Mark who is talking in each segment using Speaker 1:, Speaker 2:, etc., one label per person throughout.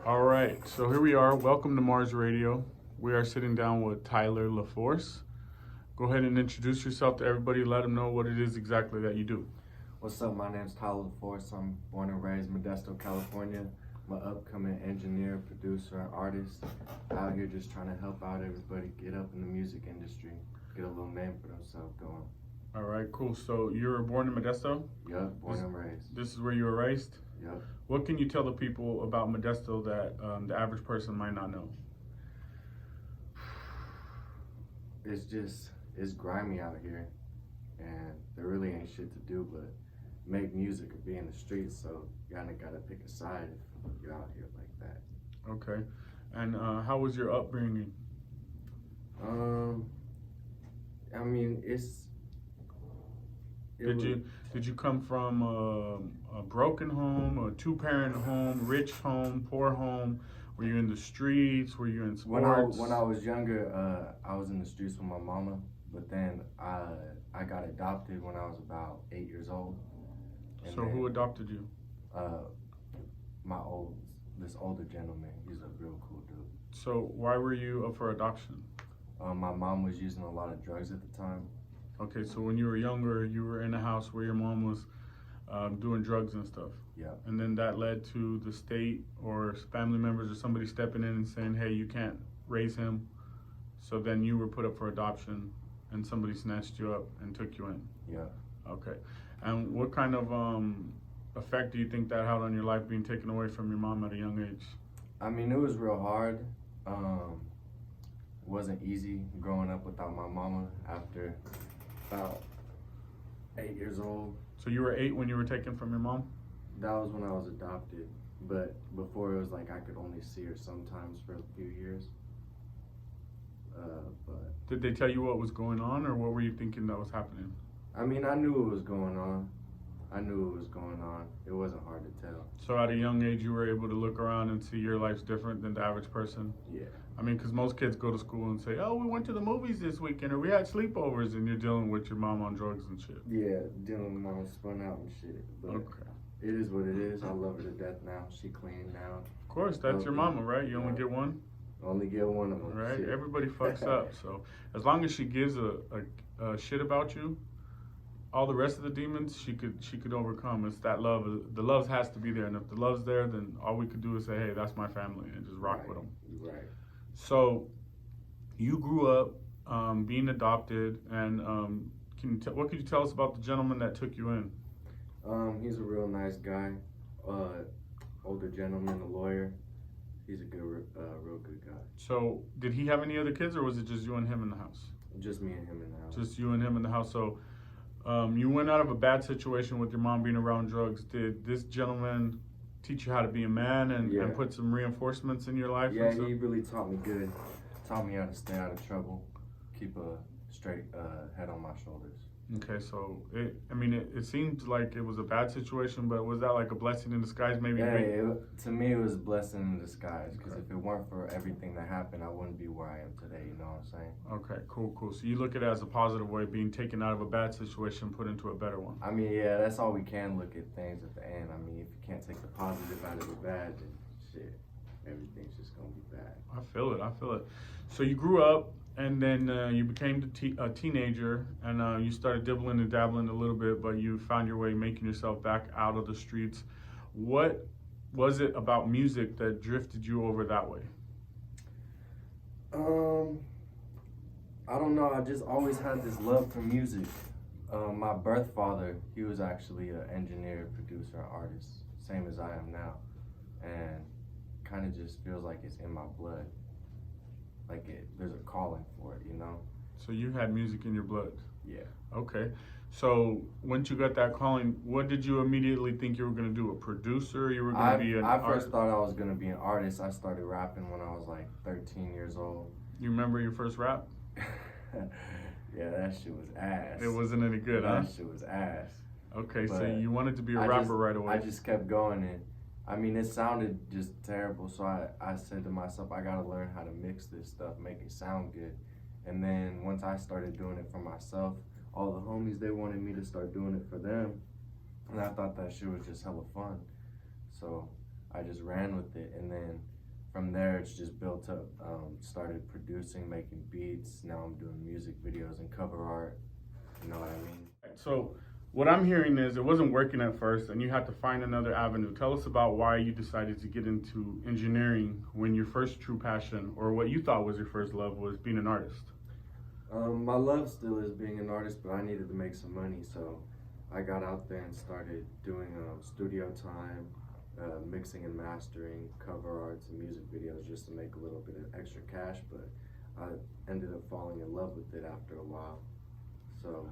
Speaker 1: All right, so here we are. Welcome to Mars Radio. We are sitting down with Tyler LaForce. Go ahead and introduce yourself to everybody. Let them know what it is exactly that you do.
Speaker 2: What's up? My name's Tyler LaForce. I'm born and raised in Modesto, California. I'm an upcoming engineer, producer, and artist. Out here just trying to help out everybody get up in the music industry, get a little name for themselves going.
Speaker 1: All right, cool. So you were born in Modesto?
Speaker 2: Yup, born and raised.
Speaker 1: This is where you were raised?
Speaker 2: Yup.
Speaker 1: What can you tell the people about Modesto that the average person might not know?
Speaker 2: It's grimy out here, and there really ain't shit to do but make music or be in the streets, so you kinda gotta pick a side if you're out here like that.
Speaker 1: Okay. And how was your upbringing?
Speaker 2: I mean,
Speaker 1: Did you come from a broken home, a two-parent home, rich home, poor home? Were you in the streets? Were you in sports?
Speaker 2: When I was younger, I was in the streets with my mama, but then I got adopted when I was about 8 years old. And
Speaker 1: So who adopted you?
Speaker 2: This older gentleman. He's a real cool dude.
Speaker 1: So why were you up for adoption?
Speaker 2: My mom was using a lot of drugs at the time.
Speaker 1: Okay, so when you were younger, you were in a house where your mom was doing drugs and stuff.
Speaker 2: Yeah.
Speaker 1: And then that led to the state or family members or somebody stepping in and saying, hey, you can't raise him. So then you were put up for adoption and somebody snatched you up and took you in.
Speaker 2: Yeah.
Speaker 1: Okay. And what kind of effect do you think that had on your life being taken away from your mom at a young age?
Speaker 2: I mean, it was real hard. Wasn't easy growing up without my mama after about 8 years old.
Speaker 1: So you were 8 when you were taken from your mom?
Speaker 2: That was when I was adopted, but before it was like I could only see her sometimes for a few years. But
Speaker 1: Did they tell you what was going on, or what were you thinking that was happening?
Speaker 2: I mean, I knew it was going on. It wasn't hard to tell.
Speaker 1: So at a young age, you were able to look around and see your life's different than the average person?
Speaker 2: Yeah.
Speaker 1: I mean, because most kids go to school and say, oh, we went to the movies this weekend, or we had sleepovers, and you're dealing with your mom on drugs and shit.
Speaker 2: Yeah, dealing with mom spun out and shit. But
Speaker 1: Okay.
Speaker 2: it is what it is. I love her to death now. She clean now.
Speaker 1: Of course, that's your mama, right? You only get one?
Speaker 2: Only get one of them.
Speaker 1: Right?
Speaker 2: Shit.
Speaker 1: Everybody fucks up. So as long as she gives a shit about you, all the rest of the demons she could overcome. It's that love. The love has to be there, and if the love's there, then all we could do is say, hey, that's my family, and just rock with them.
Speaker 2: Right.
Speaker 1: So you grew up being adopted, and what could you tell us about the gentleman that took you in?
Speaker 2: He's a real nice guy. Older gentleman, a lawyer. He's a real good guy.
Speaker 1: So did he have any other kids, or was it just you and him in the house?
Speaker 2: Just me and him in the house.
Speaker 1: Just you and him in the house. So you went out of a bad situation with your mom being around drugs. Did this gentleman teach you how to be a man and put some reinforcements in your life?
Speaker 2: Yeah, he really taught me good. Taught me how to stay out of trouble, keep a straight head on my shoulders.
Speaker 1: Okay, so it seemed like it was a bad situation, but was that like a blessing in disguise? Maybe.
Speaker 2: Yeah, to me it was a blessing in disguise. Because if it weren't for everything that happened, I wouldn't be where I am today. You know what I'm saying?
Speaker 1: Okay, cool. So you look at it as a positive way, being taken out of a bad situation, put into a better one.
Speaker 2: I mean, yeah, that's all we can look at things at the end. I mean, if you can't take the positive out of the bad, then shit, everything's just gonna be bad.
Speaker 1: I feel it. So you grew up, and then you became a teenager, and you started dibbling and dabbling a little bit, but you found your way making yourself back out of the streets. What was it about music that drifted you over that way?
Speaker 2: I don't know. I just always had this love for music. My birth father, he was actually an engineer, producer, artist, same as I am now, and kind of just feels like it's in my blood. Like there's a calling for it, you know?
Speaker 1: So you had music in your blood?
Speaker 2: Yeah.
Speaker 1: Okay. So once you got that calling, what did you immediately think you were going to do? A producer? You were going to be an artist?
Speaker 2: I first thought I was going to be an artist. I started rapping when I was like 13 years old.
Speaker 1: You remember your first rap?
Speaker 2: Yeah, that shit was ass.
Speaker 1: It wasn't any good, huh?
Speaker 2: That shit was ass.
Speaker 1: Okay,
Speaker 2: But
Speaker 1: so you wanted to be a rapper right away.
Speaker 2: I just kept going, and I mean, it sounded just terrible, so I said to myself, I gotta learn how to mix this stuff, make it sound good. And then once I started doing it for myself, all the homies, they wanted me to start doing it for them, and I thought that shit was just hella fun. So I just ran with it, and then from there it's just built up. Started producing, making beats. Now I'm doing music videos and cover art. You know what I mean?
Speaker 1: So what I'm hearing is it wasn't working at first and you had to find another avenue. Tell us about why you decided to get into engineering when your first true passion, or what you thought was your first love, was being an artist.
Speaker 2: My love still is being an artist, but I needed to make some money, so I got out there and started doing studio time, mixing and mastering, cover arts, and music videos just to make a little bit of extra cash. But I ended up falling in love with it after a while. So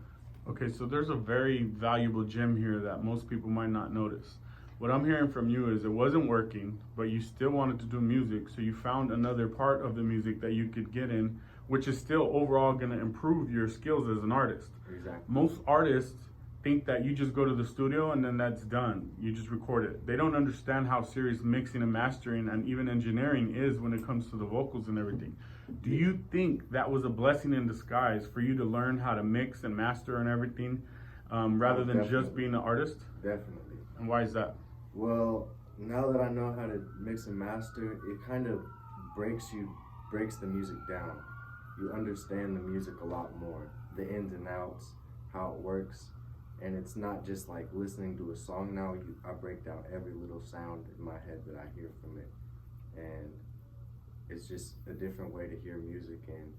Speaker 1: Okay, so there's a very valuable gem here that most people might not notice. What I'm hearing from you is it wasn't working, but you still wanted to do music, so you found another part of the music that you could get in, which is still overall going to improve your skills as an artist.
Speaker 2: exactly.
Speaker 1: Most artists think that you just go to the studio and then that's done. You just record it. They don't understand how serious mixing and mastering and even engineering is when it comes to the vocals and everything. Do you think that was a blessing in disguise for you to learn how to mix and master and everything, rather than just
Speaker 2: Definitely.
Speaker 1: being an artist?
Speaker 2: Definitely.
Speaker 1: And why is that?
Speaker 2: Well, now that I know how to mix and master, it kind of breaks the music down. You understand the music a lot more, the ins and outs, how it works. And it's not just like listening to a song now. I break down every little sound in my head that I hear from it. And it's just a different way to hear music. And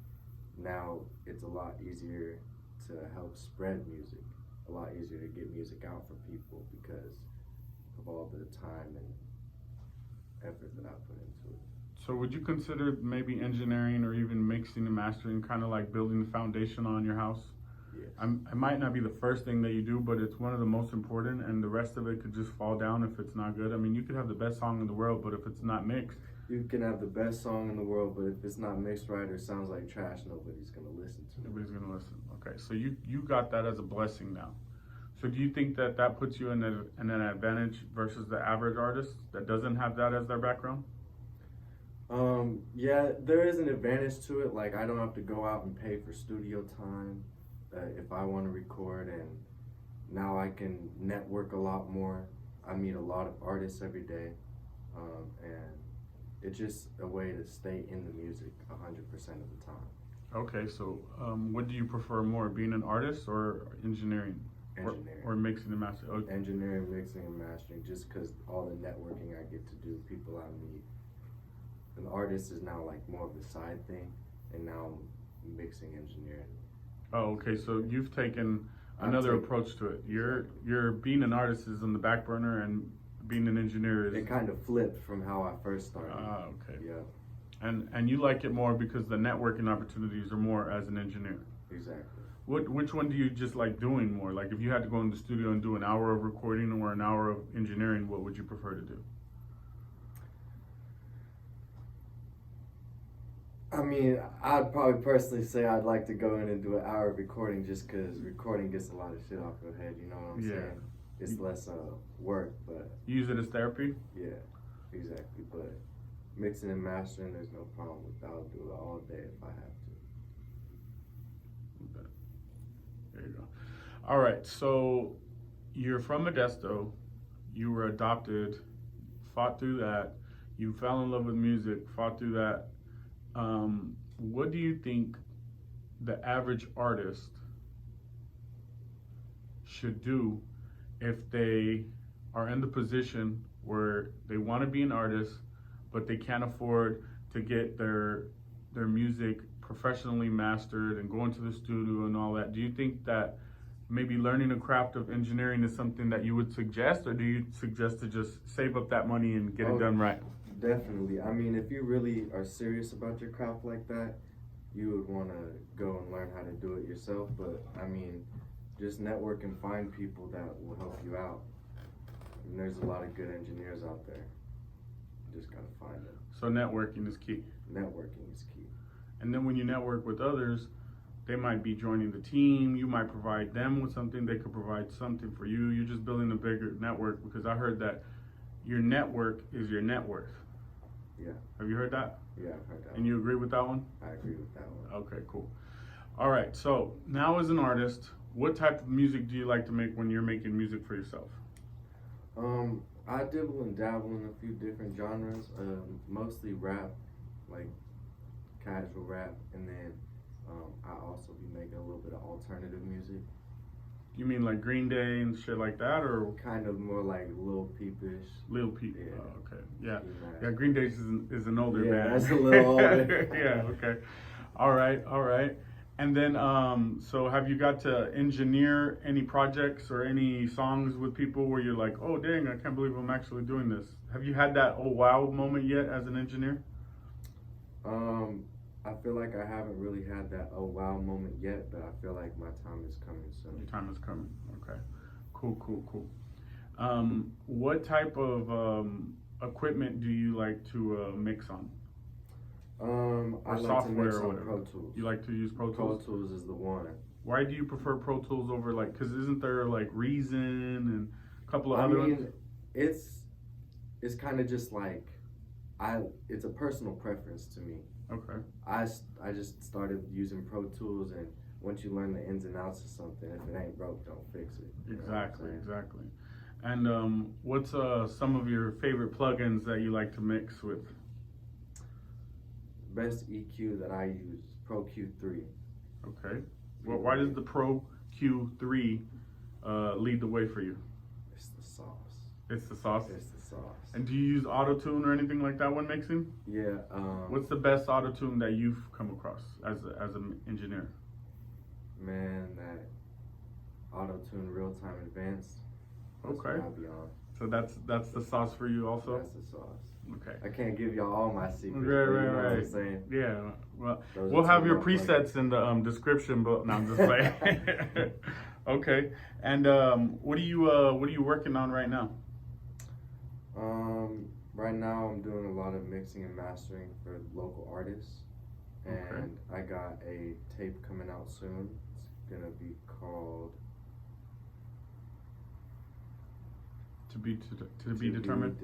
Speaker 2: now it's a lot easier to help spread music, a lot easier to get music out for people because of all the time and effort that I put into it.
Speaker 1: So would you consider maybe engineering or even mixing and mastering kind of like building the foundation on your house?
Speaker 2: Yes.
Speaker 1: It might not be the first thing that you do, but it's one of the most important, and the rest of it could just fall down if it's not good. I mean, you could have the best song in the world, but if it's not mixed,
Speaker 2: You can have the best song in the world, but if it's not mixed right or sounds like trash, nobody's gonna listen to it.
Speaker 1: nobody's gonna listen. Okay, so you got that as a blessing now. So do you think that that puts you in an advantage versus the average artist that doesn't have that as their background?
Speaker 2: Yeah, there is an advantage to it. Like I don't have to go out and pay for studio time if I want to record, and now I can network a lot more. I meet a lot of artists every day, and it's just a way to stay in the music 100% of the time.
Speaker 1: Okay, so what do you prefer more, being an artist or engineering?
Speaker 2: Engineering.
Speaker 1: Or mixing and mastering? Okay.
Speaker 2: Engineering, mixing, and mastering, just because all the networking I get to do, people I meet. An artist is now like more of a side thing, and now I'm mixing engineering.
Speaker 1: Oh, okay, so you've taken another approach to it. You're being an artist is on the back burner, and being an engineer is...
Speaker 2: It kind of flipped from how I first started.
Speaker 1: Okay.
Speaker 2: Yeah,
Speaker 1: And you like it more because the networking opportunities are more as an engineer.
Speaker 2: exactly.
Speaker 1: Which one do you just like doing more? Like if you had to go in the studio and do an hour of recording or an hour of engineering, what would you prefer to do?
Speaker 2: I mean, I'd probably personally say I'd like to go in and do an hour of recording just because recording gets a lot of shit off your head, you know what I'm saying? It's less work, but
Speaker 1: You use it as therapy?
Speaker 2: yeah, exactly. But mixing and mastering, there's no problem with that. I'll do it all day if I have to.
Speaker 1: Okay. There you go. All right, so you're from Modesto. You were adopted, fought through that. You fell in love with music, fought through that. What do you think the average artist should do if they are in the position where they want to be an artist, but they can't afford to get their music professionally mastered and go into the studio and all that? Do you think that maybe learning a craft of engineering is something that you would suggest, or do you suggest to just save up that money and get it done right?
Speaker 2: Definitely. I mean, if you really are serious about your craft like that, you would want to go and learn how to do it yourself. But I mean, just network and find people that will help you out. And there's a lot of good engineers out there. You just gotta find them.
Speaker 1: So networking is key.
Speaker 2: Networking is key.
Speaker 1: And then when you network with others, they might be joining the team. You might provide them with something. They could provide something for you. You're just building a bigger network, because I heard that your network is your net worth.
Speaker 2: Yeah.
Speaker 1: Have you heard that?
Speaker 2: Yeah, I've heard that.
Speaker 1: And you agree with that one?
Speaker 2: I agree with that one.
Speaker 1: Okay, cool. All right, so now as an artist, what type of music do you like to make when you're making music for yourself?
Speaker 2: I dibble and dabble in a few different genres, mostly rap, like casual rap, and then I also be making a little bit of alternative music,
Speaker 1: You mean like Green Day and shit like that, or
Speaker 2: kind of more like Lil Peepish.
Speaker 1: Lil Peep?
Speaker 2: Yeah.
Speaker 1: Oh, okay, yeah,
Speaker 2: Ski
Speaker 1: yeah.
Speaker 2: Mask.
Speaker 1: Green Day is an older
Speaker 2: Yeah,
Speaker 1: band.
Speaker 2: that's a little older.
Speaker 1: Yeah, okay. All right, all right. And then, so have you got to engineer any projects or any songs with people where you're like, oh dang, I can't believe I'm actually doing this? Have you had that oh wow moment yet as an engineer?
Speaker 2: I feel like I haven't really had that oh wow moment yet, but I feel like my time is coming
Speaker 1: Your
Speaker 2: soon.
Speaker 1: time is coming. Okay. Cool, cool, cool. What type of equipment do you like to mix on?
Speaker 2: I
Speaker 1: Or
Speaker 2: like to
Speaker 1: software
Speaker 2: mix
Speaker 1: or
Speaker 2: on
Speaker 1: whatever.
Speaker 2: Pro Tools.
Speaker 1: You like to use Pro
Speaker 2: Pro
Speaker 1: Tools?
Speaker 2: Tools is the one.
Speaker 1: Why do you prefer Pro Tools over like? Because isn't there like Reason and a couple of
Speaker 2: I
Speaker 1: other
Speaker 2: mean,
Speaker 1: ones?
Speaker 2: it's kind of just like it's a personal preference to me.
Speaker 1: Okay.
Speaker 2: I just started using Pro Tools, and once you learn the ins and outs of something, if it ain't broke, don't fix it. You know what I'm
Speaker 1: Exactly,
Speaker 2: saying?
Speaker 1: exactly. And what's some of your favorite plugins that you like to mix with?
Speaker 2: Best EQ that I use, Pro Q3.
Speaker 1: Okay. Well, why does the Pro Q3 lead the way for you?
Speaker 2: It's the sauce.
Speaker 1: It's the sauce.
Speaker 2: It's the sauce.
Speaker 1: And do you use auto-tune or anything like that when mixing?
Speaker 2: Yeah.
Speaker 1: What's the best auto-tune that you've come across as an engineer?
Speaker 2: Man, that auto tune real time advanced. That's
Speaker 1: Okay.
Speaker 2: what I'll be on.
Speaker 1: So that's the sauce for you also?
Speaker 2: That's the sauce.
Speaker 1: Okay.
Speaker 2: I can't give y'all all my secrets.
Speaker 1: Right,
Speaker 2: but you
Speaker 1: right,
Speaker 2: know what I'm
Speaker 1: right.
Speaker 2: saying?
Speaker 1: Yeah. Well,
Speaker 2: Those
Speaker 1: we'll
Speaker 2: are
Speaker 1: have
Speaker 2: two
Speaker 1: your
Speaker 2: of my
Speaker 1: presets in the description, but no, I'm just playing. Okay. And what are you working on right now?
Speaker 2: Right now I'm doing a lot of mixing and mastering for local artists, and
Speaker 1: Okay.
Speaker 2: I got a tape coming out soon. It's gonna be called
Speaker 1: To be determined.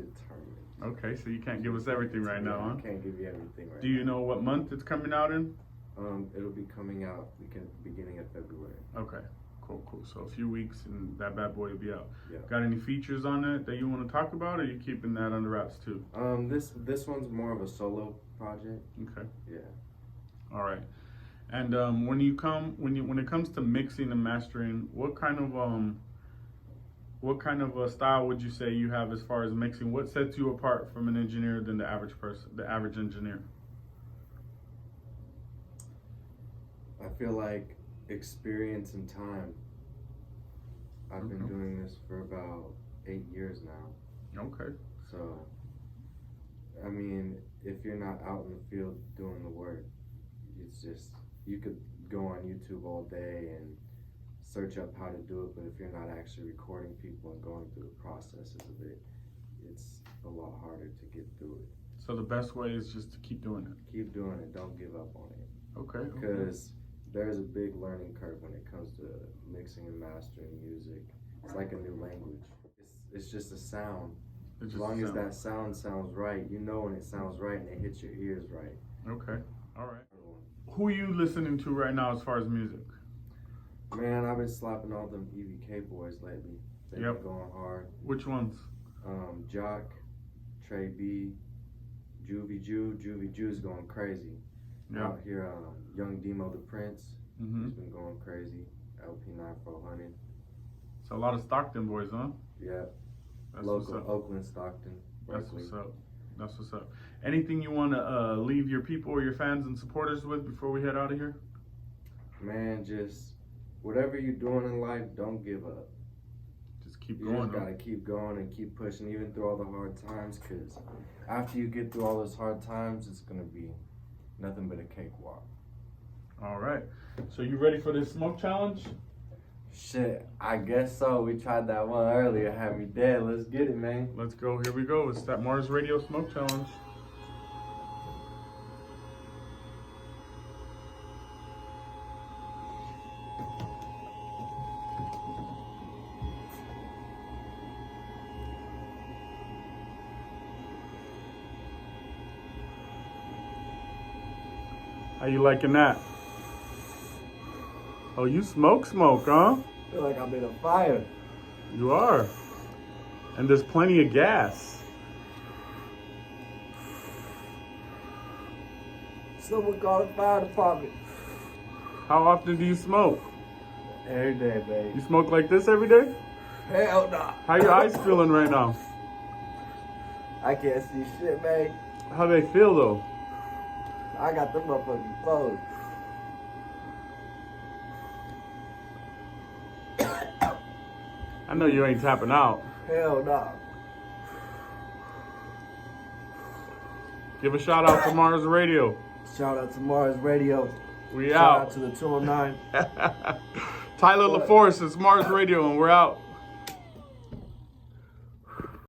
Speaker 1: Okay, so you can't give us everything right now,
Speaker 2: Yeah,
Speaker 1: huh?
Speaker 2: I can't give you everything right
Speaker 1: Do you know what month it's coming out in?
Speaker 2: now. It'll be coming out beginning of February.
Speaker 1: Okay, cool. So a few weeks and that bad boy will be out.
Speaker 2: Yeah.
Speaker 1: Got any features on it that you want to talk about, or are you keeping that under wraps too?
Speaker 2: This one's more of a solo project.
Speaker 1: Okay,
Speaker 2: Yeah.
Speaker 1: all right. And when it comes to mixing and mastering, what kind of style would you say you have as far as mixing? What sets you apart from an engineer than the average person, the average engineer?
Speaker 2: I feel like experience and time. I've been
Speaker 1: Okay.
Speaker 2: doing this for about 8 years now.
Speaker 1: Okay.
Speaker 2: So, I mean, if you're not out in the field doing the work, it's just, you could go on YouTube all day and search up how to do it, but if you're not actually recording people and going through the processes of it, it's a lot harder to get through it.
Speaker 1: So the best way is just to keep doing it.
Speaker 2: Keep doing it, don't give up on it.
Speaker 1: Okay.
Speaker 2: Because there's a big learning curve when it comes to mixing and mastering music. It's like a new language. It's just a sound.
Speaker 1: It's
Speaker 2: As
Speaker 1: just
Speaker 2: long
Speaker 1: a
Speaker 2: as
Speaker 1: sound.
Speaker 2: that sound sounds right, you know when it sounds right and it hits your ears right.
Speaker 1: Okay. All right. Who are you listening to right now as far as music?
Speaker 2: Man, I've been slapping all them EVK boys lately. They've
Speaker 1: Yep.
Speaker 2: been going hard.
Speaker 1: Which ones?
Speaker 2: Jock, Trey B, Juvie Jew's going crazy.
Speaker 1: Yeah.
Speaker 2: Out here, Young Demo the Prince,
Speaker 1: Mm-hmm.
Speaker 2: he's been going crazy. LP9 400.
Speaker 1: So a lot of Stockton boys, huh?
Speaker 2: Yeah.
Speaker 1: That's
Speaker 2: Local
Speaker 1: what's up.
Speaker 2: Oakland, Stockton.
Speaker 1: That's
Speaker 2: Berkeley.
Speaker 1: what's up. That's what's up. Anything you want to leave your people or your fans and supporters with before we head out of here?
Speaker 2: Man, just whatever you're doing in life, don't give up.
Speaker 1: Just keep
Speaker 2: You
Speaker 1: going.
Speaker 2: just gotta keep going and keep pushing, even through all the hard times. Cause after you get through all those hard times, it's gonna be nothing but a cakewalk.
Speaker 1: All right. So you ready for this smoke challenge?
Speaker 2: Shit, I guess so. We tried that one earlier, had me dead. Let's get it, man.
Speaker 1: Let's go. Here we go. It's that Mars Radio Smoke Challenge. How you liking that? Oh, you smoke, huh?
Speaker 2: I feel like I'm in a fire.
Speaker 1: You are. And there's plenty of gas.
Speaker 3: Someone call the fire department.
Speaker 1: How often do you smoke?
Speaker 3: Every day, baby.
Speaker 1: You smoke like this every day?
Speaker 3: Hell nah.
Speaker 1: How your eyes feeling right now?
Speaker 3: I can't see shit, man.
Speaker 1: How they feel though?
Speaker 3: I got them motherfucking closed.
Speaker 1: I know you ain't tapping out.
Speaker 3: Hell nah.
Speaker 1: Give a shout out to Mars Radio.
Speaker 3: Shout out to Mars Radio.
Speaker 1: We
Speaker 3: Shout
Speaker 1: out.
Speaker 3: out to the 209.
Speaker 1: Tyler LaForce, it's Mars Radio, and we're out.